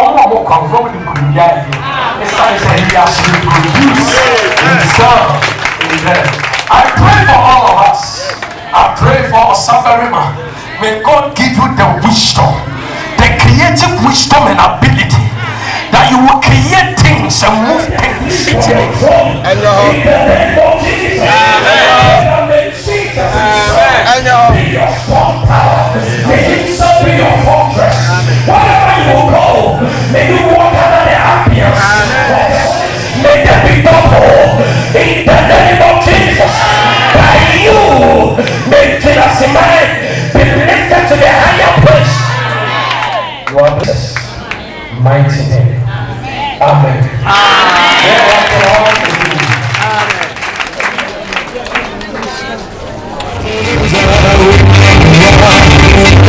more confirmed in Kunya. It's like he has to produce himself. Amen. I pray for all of us. I pray for Osaberima. May God give you the wisdom, the creative wisdom and ability that you will create things and move things. And wherever you go, may you walk under the ambience. May there be double in the name of Jesus. By you, may Jesus be lifted to the higher place. You are blessed. Mighty name. Amen. Amen.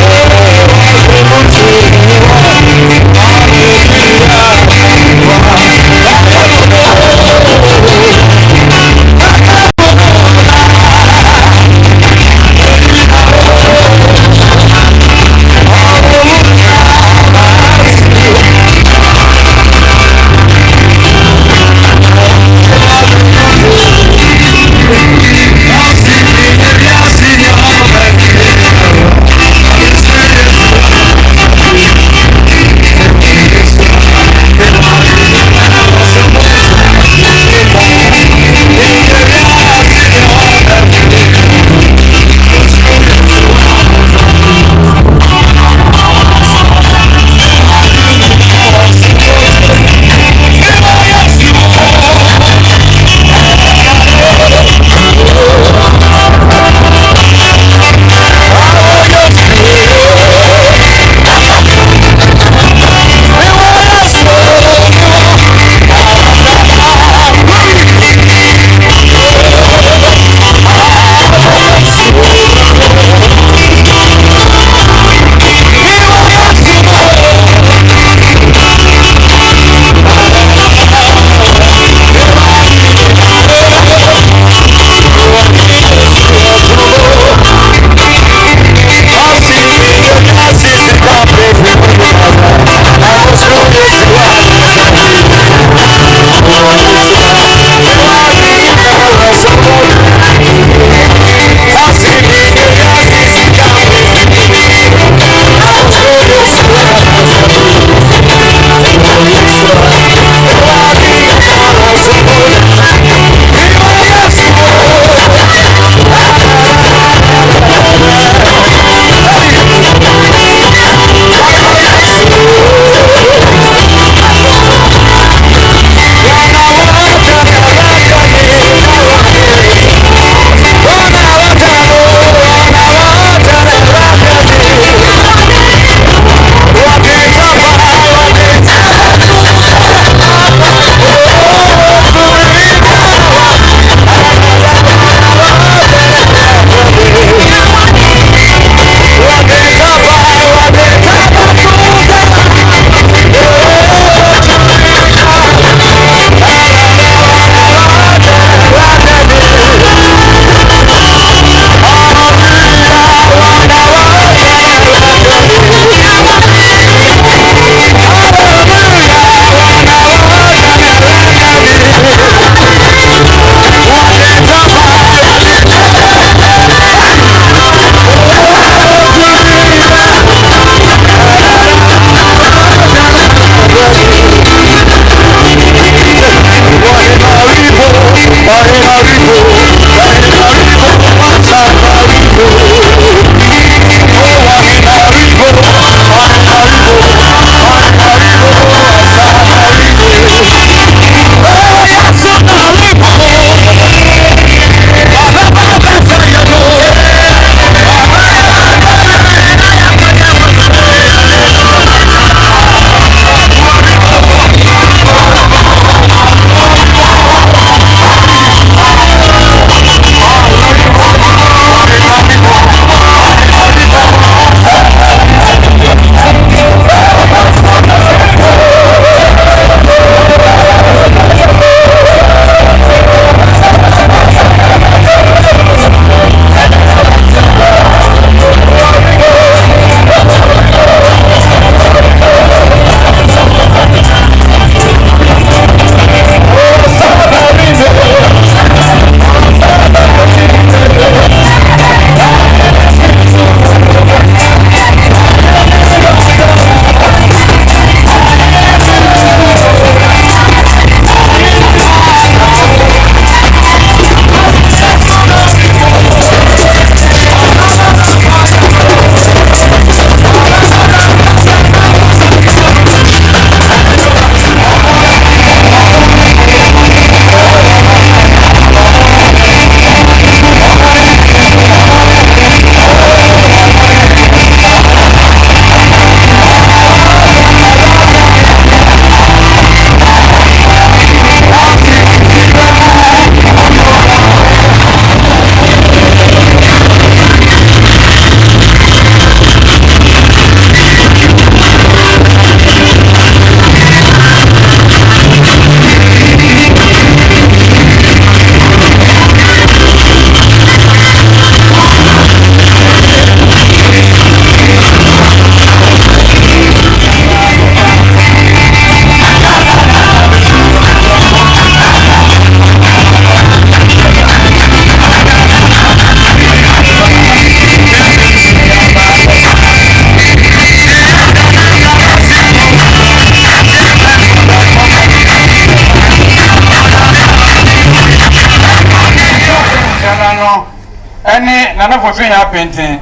nana fofi ya penten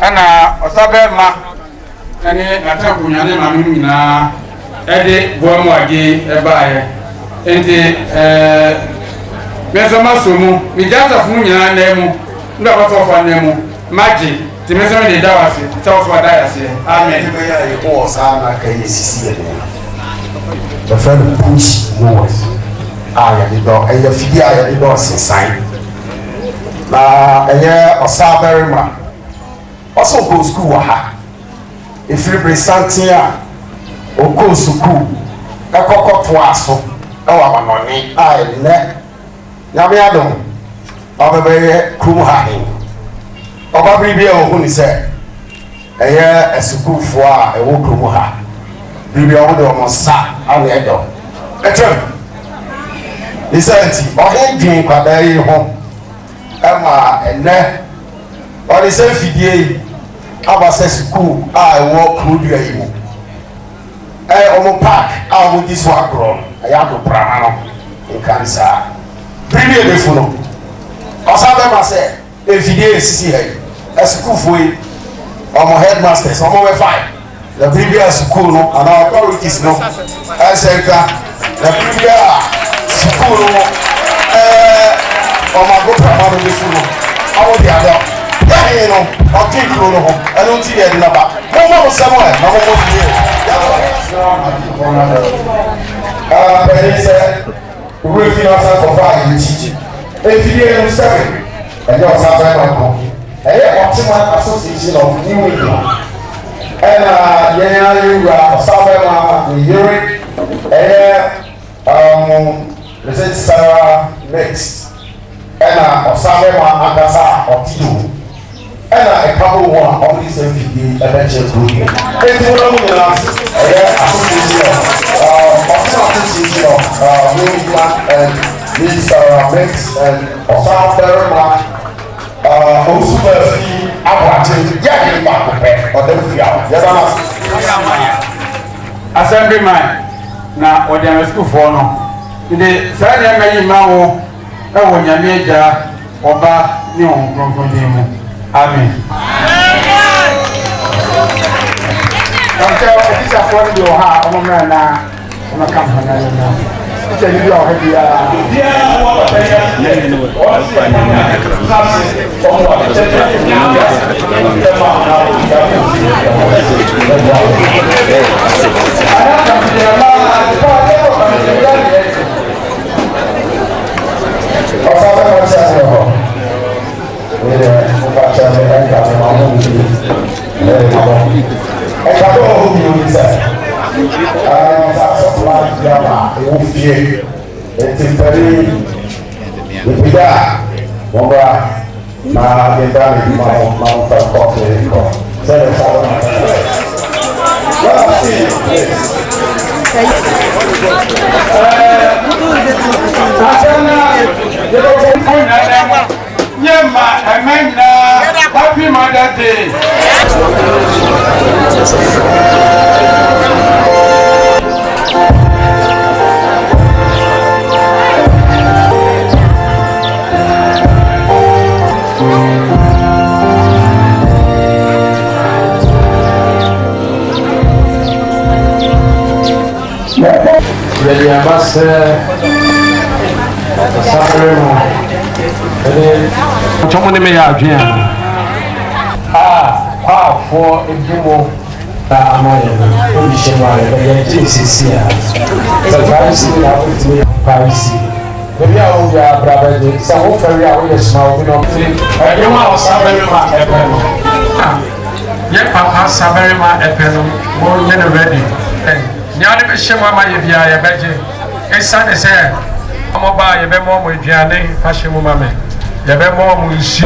ana osabe ma ene nata kunyane ma nu nyina ede boamu age ebaaye enti mesoma somu mi jasa fu nyina na mu ndo abato fa na mu maji ti mesoma de dawase tawo fa dayase amen be ya ye ko sana ka ye sisi ye the friend push no ya di do e ya fidi ya di do sensan na eye osaberima also go school wa ha ifiri presantia o go school ka kokoto aso e wa manoni ne nyame adom obebeye kum ha hin oba bibia o hu ni se eye school fo a e wo kum ha bibia o de o sa ale edo etem isenti o he dwin kwada yi ho ama ene o de se fidie aba se school a e wo kudua yi mo o mo park a mo dis wa gro ya do prana no in kanisa bibia de fu no o sa be ma se e fidie sisi he e school fo yi o mo headmasters o mo we fine the bibia school no and our authorities no e se ka the bibia school no o ma go prana no de fu no awo di ado ya no o ti kuro no ho enu ti de na ba mo mo se mo e mo mo fi ya bẹ̀rẹ̀ sẹ́ ìwé fi ọ̀sán kọ̀ọ̀fà yìí jíjí efidie ẹnu sẹ́wìn ẹ̀yẹ ọ̀sán bẹ́ẹ̀ náà kọ́ ẹ̀yẹ ọ̀tíma association of new england ẹ̀na yẹn ayélujára ọ̀sán bẹ́ẹ̀ náà nìyẹrẹ ẹ̀yẹ research sarah next ẹ̀na ọ̀sán bẹ́ẹ̀ náà ankasa ọ̀tíjò ẹ̀na ẹ̀ka bó wọn a ọ̀dí sẹ́ fìdí ẹ̀bẹ̀kyẹ̀ kúrò yẹn ẹ̀tí wọn lọ́mú nyina ẹ̀yẹ association of New England and this mix and Osama Berima Osubefi Abuaje yẹ ni baako pẹ ọdẹ fia yẹ dá náà. Assemblyman na ọdẹ àwọn sukuufoɔ no ndé sáà ní ɛmɛ yìí máa wọ ɛwɔ nyàmé ẹja ọba ní ọhún gbọngbọn ní mu amen. Ọ̀nkẹ́ ọ̀fíìsàfọ́ ni yóò ha ọmọ mẹ́rin náà ọmọ kan fún ẹ̀ náà ìtẹ̀ níbi ọ̀hẹ́ bíi ara. Bí ẹ wọ́n bá tẹ̀lé lẹ́yìn ní wọ́n sì ẹ̀ máa ń ká sí ọmọ àtẹ̀tẹ̀ ní ìyá ẹ̀ máa ń ká ìyá ẹ̀ sí ìyá ẹ̀. Ayákàtúndì ẹ̀ máa ń kọ́ akẹ́kọ̀ọ́ kan ní ìyá ẹ̀. Ọ̀sán bẹ́ẹ̀ máa ń ṣe àṣeyọ̀ hàn. Ilé ẹ̀ bá ṣe àṣeyọ̀ ẹ̀ ń kà ní ọmọ mi ní ẹ̀ka tó wọ́n bí omi sẹ́ ọ̀sán sọ́kùnrin àti àmà ewu fie ètí pẹ̀lú ìpìlẹ̀ wọ́n bá máa gbé dáná ìdí máa ń fẹ́ kọ́ kiri kọ́ sẹ́yìn sábà máa fẹ́ fẹ́. Wọ́n á sì àṣẹ́nà yẹ́dọ̀kọ̀ fún ìnáwó yẹ́ ma ẹ̀mẹ́ nyinaa happy mother day. Yẹ̀dì àbáṣẹ́ sábẹ́rẹ́ mọ́ ọ̀tọ́mọ́ ní mi yà àdúyà kwaafoɔ edwuma na ama yɛn no ebi hyɛ mu a yɛbɛyɛ gye esisi a sɛ paasi na wotumi paasi beebi a wɔn yɛ abrabɛgye sɛ wofɛri a wɔyɛ suma obi na ɔfi ɛdwuma a ɔsa bɛrima ɛpɛ no yɛ papa sa bɛrima ɛpɛ no wɔn yɛ no rɛdi nyɛ de bɛ hyɛ mu ama yɛ bia yɛbɛgye esane sɛ wɔn ba yɛbɛma wɔn aduane ahyɛ mu ma mi. Yẹ̀bẹ̀ mọ́ ọmọ ìṣí.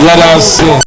Let us sing.